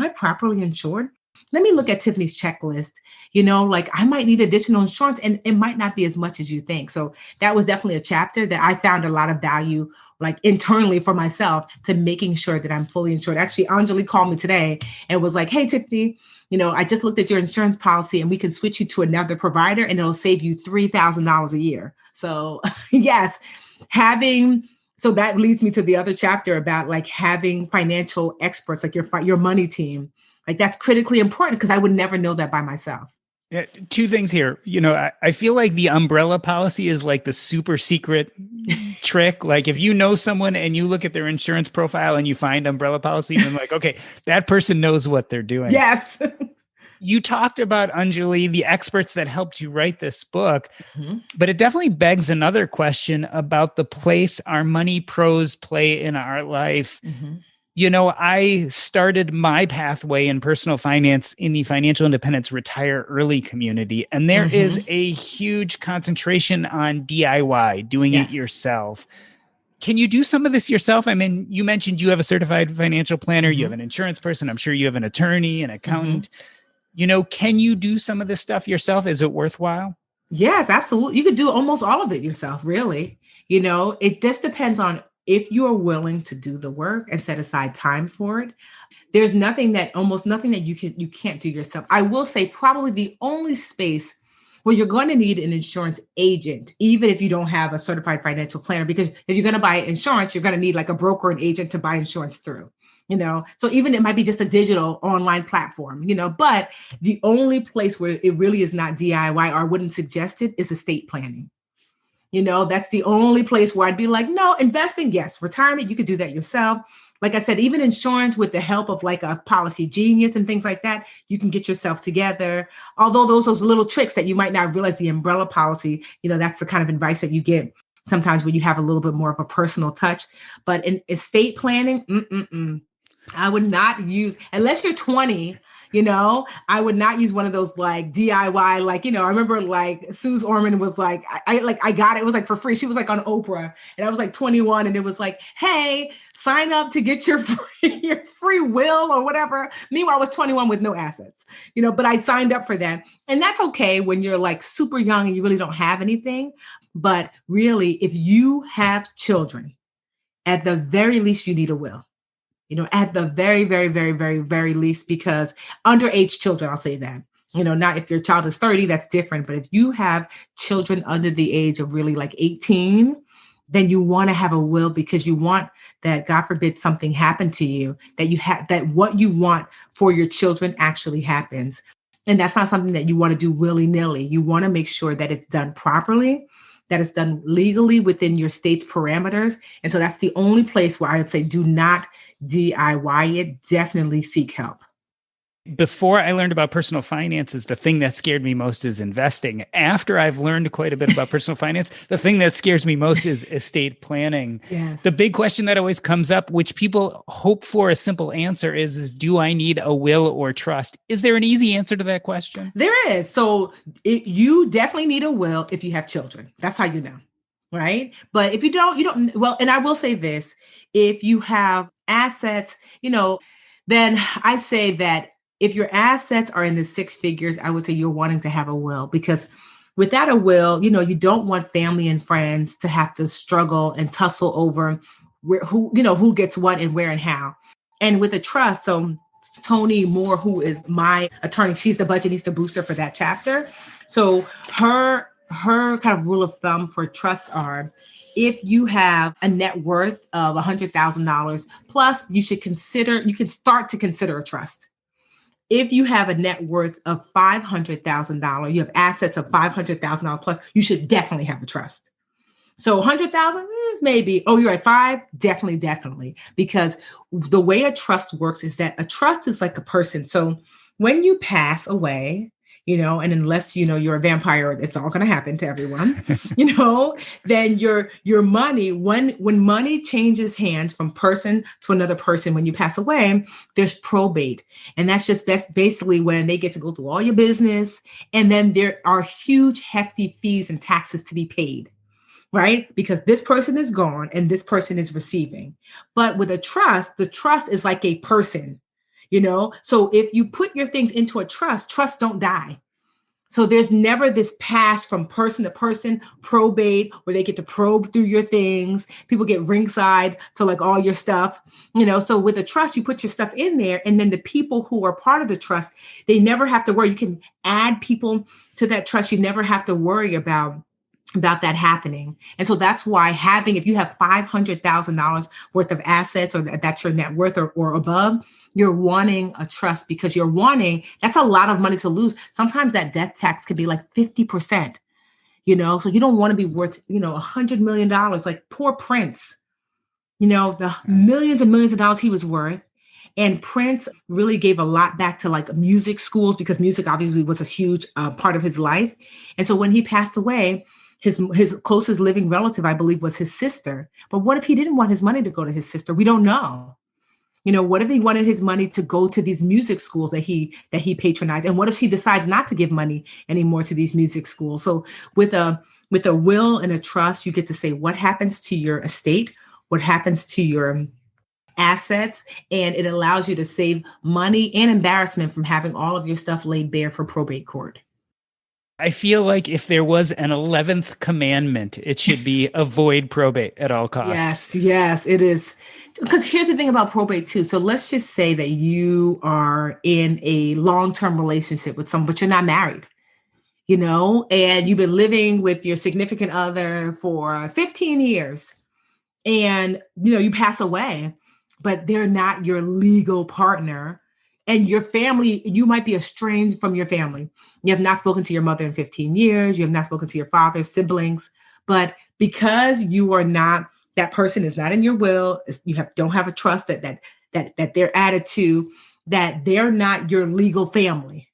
I properly insured? Let me look at Tiffany's checklist, like I might need additional insurance and it might not be as much as you think. So that was definitely a chapter that I found a lot of value, like internally for myself to making sure that I'm fully insured. Actually, Anjali called me today and was like, hey, Tiffany, I just looked at your insurance policy and we can switch you to another provider and it'll save you $3,000 a year. So yes, so that leads me to the other chapter about like having financial experts, like your money team. Like that's critically important because I would never know that by myself. Yeah, two things here. I feel like the umbrella policy is like the super secret trick. Like if you know someone and you look at their insurance profile and you find umbrella policy, then like, okay, that person knows what they're doing. Yes. You talked about, Anjali, the experts that helped you write this book, but it definitely begs another question about the place our money pros play in our life. Mm-hmm. I started my pathway in personal finance in the Financial Independence Retire Early community. And there is a huge concentration on DIY, doing it yourself. Can you do some of this yourself? I mean, you mentioned you have a certified financial planner, you have an insurance person. I'm sure you have an attorney, an accountant. Can you do some of this stuff yourself? Is it worthwhile? Yes, absolutely. You could do almost all of it yourself, really. It just depends on if you are willing to do the work and set aside time for it. There's almost nothing that you can't do yourself. I will say probably the only space where you're going to need an insurance agent, even if you don't have a certified financial planner, because if you're going to buy insurance, you're going to need like a broker and agent to buy insurance through, so even it might be just a digital online platform, but the only place where it really is not DIY or I wouldn't suggest it is estate planning. That's the only place where I'd be like, no, investing, yes. Retirement, you could do that yourself. Like I said, even insurance with the help of like a policy genius and things like that, you can get yourself together. Although those little tricks that you might not realize, the umbrella policy, that's the kind of advice that you get sometimes when you have a little bit more of a personal touch. But in estate planning, I would not use, unless you're 20, I would not use one of those like DIY, like, I remember like Suze Orman was like, I got it. It was like for free. She was like on Oprah and I was like 21 and it was like, hey, sign up to get your free will or whatever. Meanwhile, I was 21 with no assets, but I signed up for that. And that's okay when you're like super young and you really don't have anything. But really, if you have children, at the very least, you need a will. At the very, very, very, very, very least, because underage children, I'll say that, not if your child is 30, that's different. But if you have children under the age of really like 18, then you want to have a will because you want that, God forbid, something happened to you, that what you want for your children actually happens. And that's not something that you want to do willy-nilly. You want to make sure that it's done properly, that it's done legally within your state's parameters. And so that's the only place where I would say do not DIY it. Definitely seek help. Before I learned about personal finances, the thing that scared me most is investing. After I've learned quite a bit about personal finance, the thing that scares me most is estate planning. Yes. The big question that always comes up, which people hope for a simple answer is do I need a will or trust? Is there an easy answer to that question? There is. So you definitely need a will if you have children. That's how you know, right? But if you don't, well, and I will say this, if you have assets, then I say that if your assets are in the six figures, I would say you're wanting to have a will, because without a will, you don't want family and friends to have to struggle and tussle over who gets what and where and how. And with a trust, so Toni Moore, who is my attorney, she's the Budgetnista booster for that chapter. So her kind of rule of thumb for trusts are, if you have a net worth of $100,000 plus, you can start to consider a trust. If you have a net worth of $500,000, you have assets of $500,000 plus, you should definitely have a trust. So 100,000, maybe. Oh, you're at 5? Definitely. Because the way a trust works is that a trust is like a person. So when you pass away, and unless, you're a vampire, it's all going to happen to everyone, then your money, when money changes hands from person to another person, when you pass away, there's probate. And that's basically when they get to go through all your business. And then there are huge, hefty fees and taxes to be paid, right? Because this person is gone and this person is receiving. But with a trust, the trust is like a person. So if you put your things into a trust, trusts don't die. So there's never this pass from person to person probate where they get to probe through your things. People get ringside to like all your stuff, so with a trust, you put your stuff in there. And then the people who are part of the trust, they never have to worry. You can add people to that trust. You never have to worry about that happening. And so that's why if you have $500,000 worth of assets, or that's your net worth or above, you're wanting a trust because that's a lot of money to lose. Sometimes that death tax could be like 50%, so you don't want to be worth, $100 million, like poor Prince, the millions and millions of dollars he was worth. And Prince really gave a lot back to like music schools, because music obviously was a huge part of his life. And so when he passed away, his closest living relative, I believe, was his sister. But what if he didn't want his money to go to his sister? We don't know. What if he wanted his money to go to these music schools that he patronized? And what if she decides not to give money anymore to these music schools? So with a will and a trust, you get to say what happens to your estate, what happens to your assets, and it allows you to save money and embarrassment from having all of your stuff laid bare for probate court. I feel like if there was an 11th commandment, it should be avoid probate at all costs. Yes, it is. Because here's the thing about probate too. So let's just say that you are in a long-term relationship with someone, but you're not married, and you've been living with your significant other for 15 years and, you pass away, but they're not your legal partner. And your family, you might be estranged from your family. You have not spoken to your mother in 15 years. You have not spoken to your father, siblings, but because you are not, that person is not in your will. Don't have a trust that they're added to, that they're not your legal family.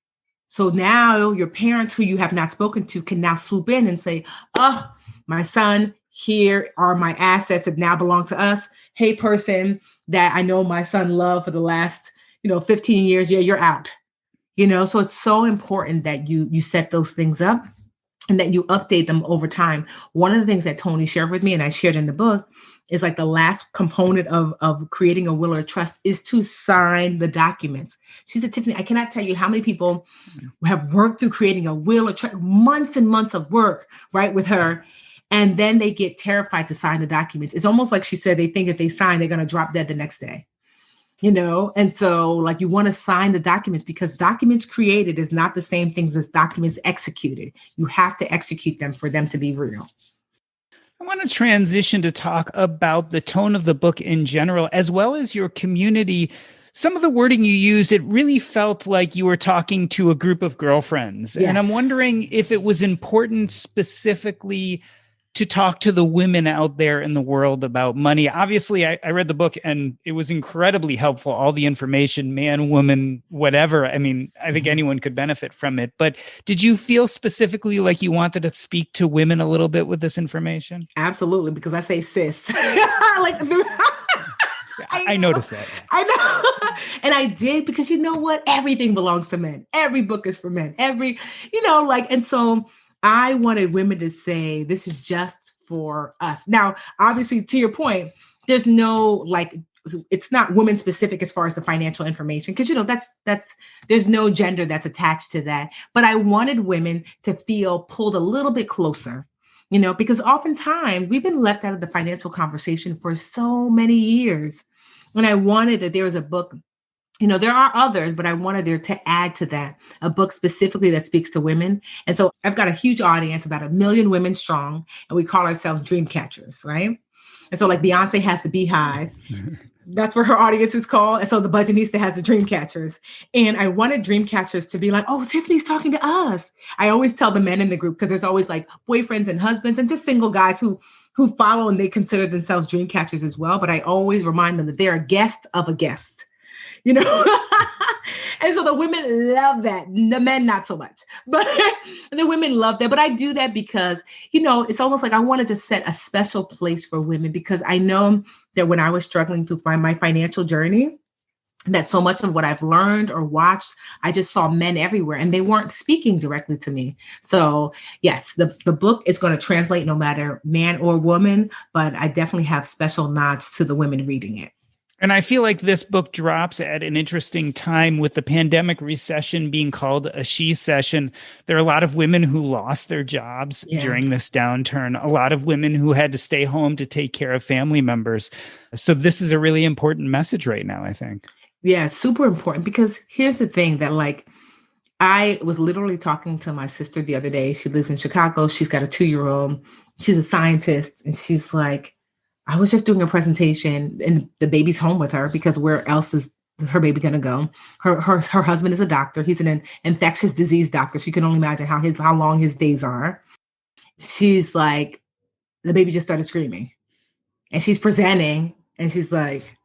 So now your parents who you have not spoken to can now swoop in and say, oh, my son, here are my assets that now belong to us. Hey, person that I know my son loved for the last, 15 years. Yeah, you're out. So it's so important that you set those things up and that you update them over time. One of the things that Tony shared with me, and I shared in the book, is like the last component of creating a will or trust is to sign the documents. She said, Tiffany, I cannot tell you how many people have worked through creating a will or trust, months and months of work, right, with her. And then they get terrified to sign the documents. It's almost like she said, they think if they sign, they're going to drop dead the next day. And so like you want to sign the documents, because documents created is not the same things as documents executed. You have to execute them for them to be real. I want to transition to talk about the tone of the book in general, as well as your community. Some of the wording you used, it really felt like you were talking to a group of girlfriends. Yes. And I'm wondering if it was important specifically to talk to the women out there in the world about money. Obviously, I read the book and it was incredibly helpful. All the information, man, woman, whatever. I mean, I think anyone could benefit from it. But did you feel specifically like you wanted to speak to women a little bit with this information? Absolutely, because I say sis. I noticed that. I know. And I did, because you know what? Everything belongs to men. Every book is for men. And so I wanted women to say, this is just for us. Now, obviously, to your point, there's no, it's not women specific as far as the financial information, because, there's no gender that's attached to that. But I wanted women to feel pulled a little bit closer, because oftentimes we've been left out of the financial conversation for so many years. And I wanted that there was a book. There are others, but I wanted there to add to that a book specifically that speaks to women. And so I've got a huge audience, about 1 million women strong, and we call ourselves dream catchers, right? And so like Beyonce has the Beehive. That's where her audience is called. And so the Budgetnista has the dream catchers. And I wanted dream catchers to be like, oh, Tiffany's talking to us. I always tell the men in the group, because there's always like boyfriends and husbands and just single guys who follow and they consider themselves dream catchers as well. But I always remind them that they're a guest of a guest. And so the women love that. The men, not so much, but the women love that. But I do that because, it's almost like I wanted to set a special place for women, because I know that when I was struggling through my financial journey, that so much of what I've learned or watched, I just saw men everywhere and they weren't speaking directly to me. So yes, the book is going to translate no matter man or woman, but I definitely have special nods to the women reading it. And I feel like this book drops at an interesting time with the pandemic recession being called a she session. There are a lot of women who lost their jobs during this downturn, a lot of women who had to stay home to take care of family members. So this is a really important message right now, I think. Yeah, super important, because here's the thing that I was literally talking to my sister the other day. She lives in Chicago. She's got a 2-year-old. She's a scientist. And she's like, I was just doing a presentation and the baby's home with her, because where else is her baby going to go? Her husband is a doctor. He's an infectious disease doctor. She can only imagine how long his days are. She's like, the baby just started screaming and she's presenting and she's like,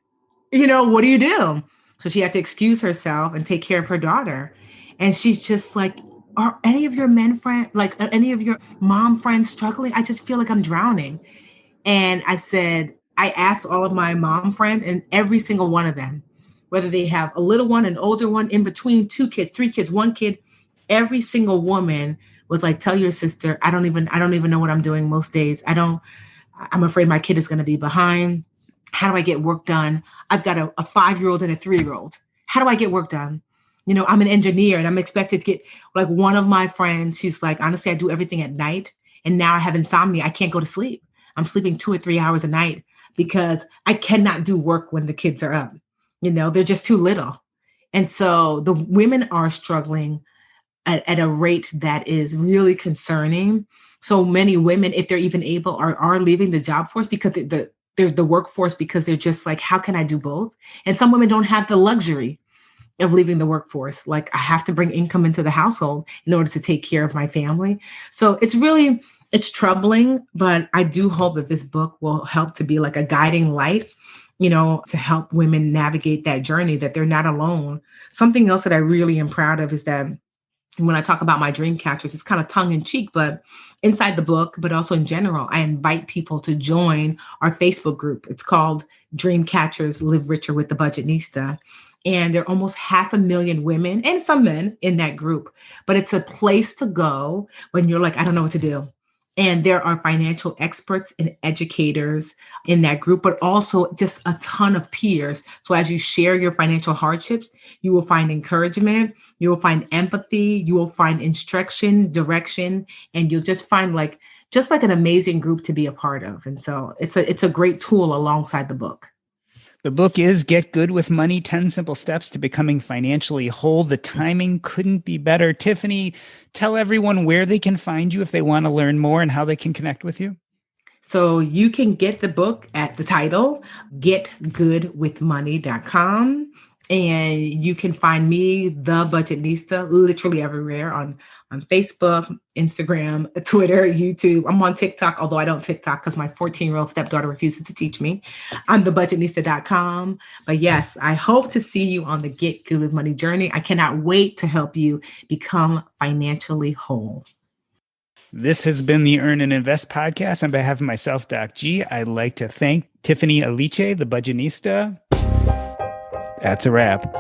what do you do? So she had to excuse herself and take care of her daughter. And she's just like, are any of your men friends, any of your mom friends struggling? I just feel like I'm drowning. And I asked all of my mom friends, and every single one of them, whether they have a little one, an older one, in between, 2 kids, 3 kids, 1 kid, every single woman was like, tell your sister, I don't even know what I'm doing most days. I'm afraid my kid is going to be behind. How do I get work done? I've got a 5-year-old and a 3-year-old. How do I get work done? I'm an engineer and I'm expected to get, one of my friends, she's like, honestly, I do everything at night. And now I have insomnia. I can't go to sleep. I'm sleeping 2 or 3 hours a night because I cannot do work when the kids are up. They're just too little. And so the women are struggling at a rate that is really concerning. So many women, if they're even able, are leaving the job force because they're the workforce, because they're just like, how can I do both? And some women don't have the luxury of leaving the workforce. Like, I have to bring income into the household in order to take care of my family. So it's it's troubling, but I do hope that this book will help to be like a guiding light, to help women navigate that journey, that they're not alone. Something else that I really am proud of is that when I talk about my dream catchers, it's kind of tongue in cheek, but inside the book, but also in general, I invite people to join our Facebook group. It's called Dream Catchers Live Richer with the Budgetnista. And there are almost 500,000 women and some men in that group, but it's a place to go when you're like, I don't know what to do. And there are financial experts and educators in that group, but also just a ton of peers. So as you share your financial hardships, you will find encouragement, you will find empathy, you will find instruction, direction, and you'll just find like an amazing group to be a part of. And so it's a great tool alongside the book. The book is Get Good with Money, 10 Simple Steps to Becoming Financially Whole. The timing couldn't be better. Tiffany, tell everyone where they can find you if they want to learn more and how they can connect with you. So you can get the book at the title, getgoodwithmoney.com. And you can find me, The Budgetnista, literally everywhere on Facebook, Instagram, Twitter, YouTube. I'm on TikTok, although I don't TikTok because my 14-year-old stepdaughter refuses to teach me. I'm thebudgetnista.com. But yes, I hope to see you on the Get Good with Money journey. I cannot wait to help you become financially whole. This has been the Earn and Invest podcast. On behalf of myself, Doc G, I'd like to thank Tiffany Aliche, the Budgetnista. That's a wrap.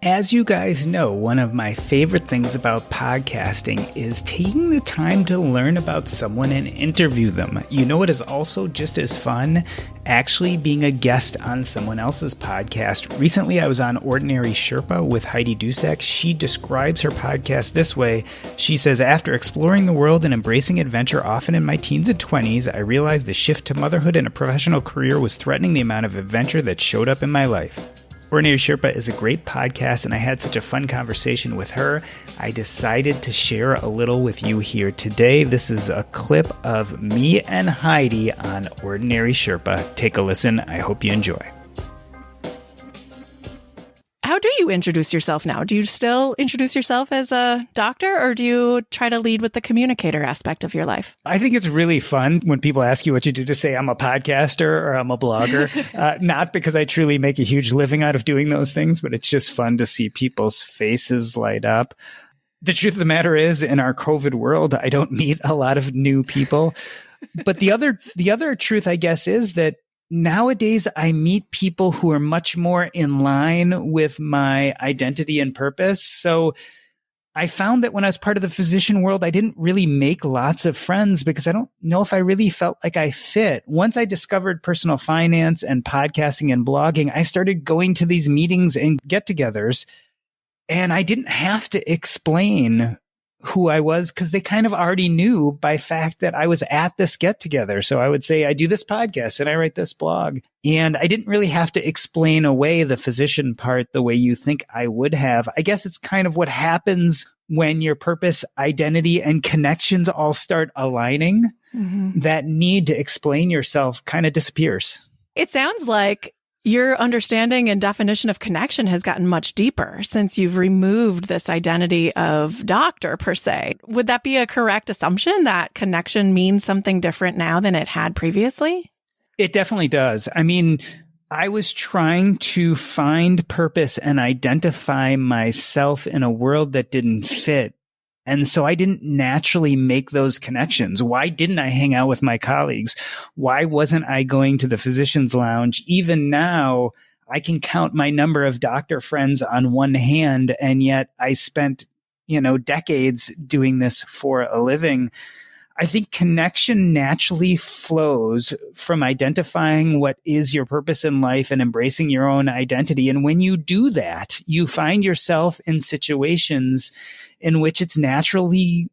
As you guys know, one of my favorite things about podcasting is taking the time to learn about someone and interview them. You know what is also just as fun? Actually being a guest on someone else's podcast. Recently, I was on Ordinary Sherpa with Heidi Dusek. She describes her podcast this way. She says, after exploring the world and embracing adventure often in my teens and 20s, I realized the shift to motherhood and a professional career was threatening the amount of adventure that showed up in my life. Ordinary Sherpa is a great podcast, and I had such a fun conversation with her. I decided to share a little with you here today. This is a clip of me and Heidi on Ordinary Sherpa. Take a listen. I hope you enjoy. How do you introduce yourself now? Do you still introduce yourself as a doctor, or do you try to lead with the communicator aspect of your life? I think it's really fun when people ask you what you do to say I'm a podcaster or I'm a blogger. Not because I truly make a huge living out of doing those things, but it's just fun to see people's faces light up. The truth of the matter is, in our COVID world, I don't meet a lot of new people. But the other truth, I guess, is that nowadays, I meet people who are much more in line with my identity and purpose. So I found that when I was part of the physician world, I didn't really make lots of friends because I don't know if I really felt like I fit. Once I discovered personal finance and podcasting and blogging, I started going to these meetings and get-togethers, and I didn't have to explain who I was because they kind of already knew by fact that I was at this get together. So I would say, I do this podcast and I write this blog. And I didn't really have to explain away the physician part the way you think I would have. I guess it's kind of what happens when your purpose, identity, and connections all start aligning. Mm-hmm. That need to explain yourself kind of disappears. It sounds like your understanding and definition of connection has gotten much deeper since you've removed this identity of doctor per se. Would that be a correct assumption that connection means something different now than it had previously? It definitely does. I mean, I was trying to find purpose and identify myself in a world that didn't fit. And so I didn't naturally make those connections. Why didn't I hang out with my colleagues? Why wasn't I going to the physician's lounge? Even now, I can count my number of doctor friends on one hand, and yet I spent, decades doing this for a living. I think connection naturally flows from identifying what is your purpose in life and embracing your own identity. And when you do that, you find yourself in situations in which it's naturally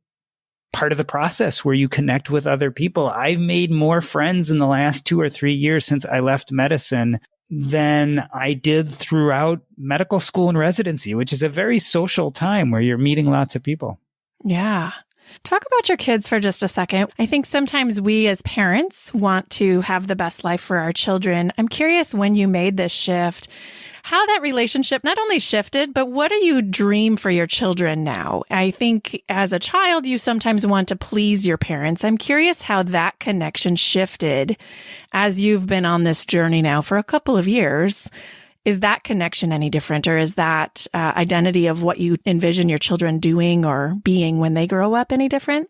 part of the process where you connect with other people. I've made more friends in the last 2 or 3 years since I left medicine than I did throughout medical school and residency, which is a very social time where you're meeting lots of people. Yeah. Talk about your kids for just a second. I think sometimes we as parents want to have the best life for our children. I'm curious, when you made this shift, how that relationship not only shifted, but what do you dream for your children now? I think as a child, you sometimes want to please your parents. I'm curious how that connection shifted as you've been on this journey now for a couple of years. Is that connection any different, or is that identity of what you envision your children doing or being when they grow up any different?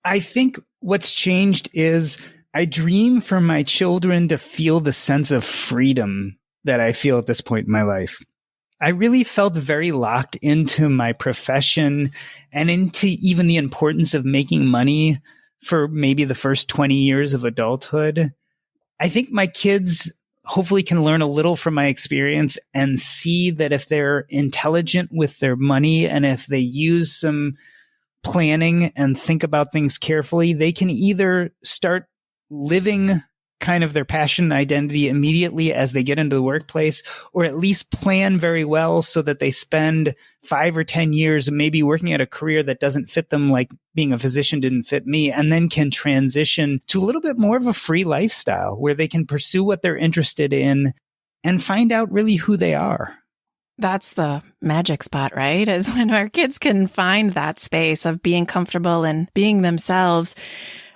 I think what's changed is I dream for my children to feel the sense of freedom that I feel at this point in my life. I really felt very locked into my profession and into even the importance of making money for maybe the first 20 years of adulthood. I think my kids hopefully can learn a little from my experience and see that if they're intelligent with their money and if they use some planning and think about things carefully, they can either start living kind of their passion and identity immediately as they get into the workplace, or at least plan very well so that they spend 5 or 10 years maybe working at a career that doesn't fit them, like being a physician didn't fit me, and then can transition to a little bit more of a free lifestyle where they can pursue what they're interested in and find out really who they are. That's the magic spot, right? Is when our kids can find that space of being comfortable and being themselves.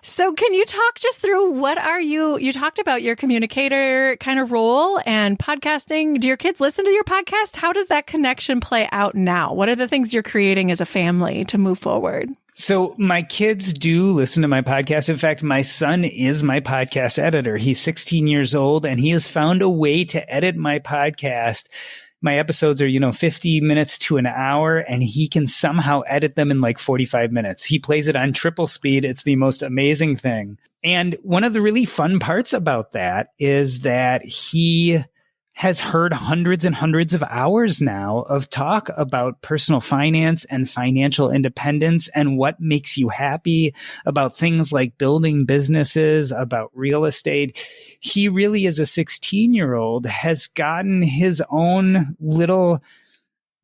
So can you talk just through you talked about your communicator kind of role and podcasting. Do your kids listen to your podcast? How does that connection play out now? What are the things you're creating as a family to move forward? So my kids do listen to my podcast. In fact, my son is my podcast editor. He's 16 years old and he has found a way to edit my podcast. My episodes are, 50 minutes to an hour, and he can somehow edit them in like 45 minutes. He plays it on triple speed. It's the most amazing thing. And one of the really fun parts about that is that he has heard hundreds and hundreds of hours now of talk about personal finance and financial independence and what makes you happy, about things like building businesses, about real estate. He really, as a 16-year-old, has gotten his own little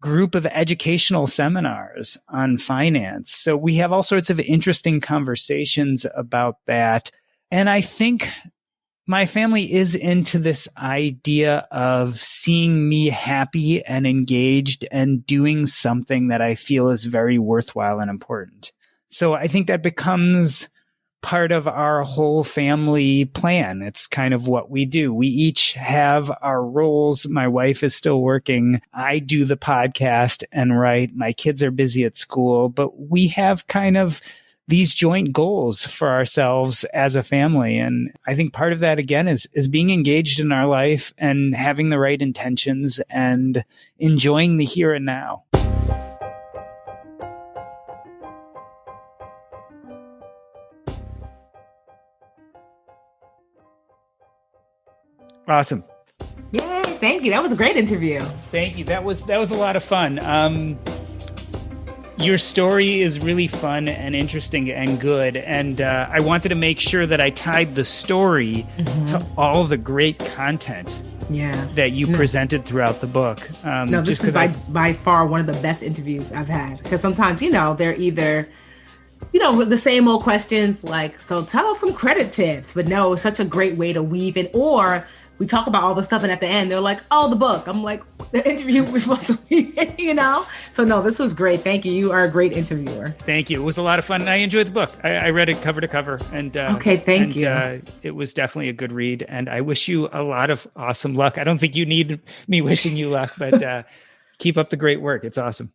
group of educational seminars on finance. So we have all sorts of interesting conversations about that. And I think my family is into this idea of seeing me happy and engaged and doing something that I feel is very worthwhile and important. So I think that becomes part of our whole family plan. It's kind of what we do. We each have our roles. My wife is still working. I do the podcast and write. My kids are busy at school, but we have kind of these joint goals for ourselves as a family. And I think part of that, again, is being engaged in our life and having the right intentions and enjoying the here and now. Awesome. Yay, thank you. That was a great interview. Thank you. That was a lot of fun. Your story is really fun and interesting and good. And I wanted to make sure that I tied the story to all the great content that you presented throughout the book. This is by far one of the best interviews I've had. Because sometimes, they're either, the same old questions like, so tell us some credit tips. But no, it's such a great way to weave it. Or we talk about all the stuff and at the end, they're like, oh, the book. I'm like, the interview we're supposed to be in, So no, this was great. Thank you. You are a great interviewer. Thank you. It was a lot of fun. And I enjoyed the book. I read it cover to cover. And thank you. It was definitely a good read. And I wish you a lot of awesome luck. I don't think you need me wishing you luck, but keep up the great work. It's awesome.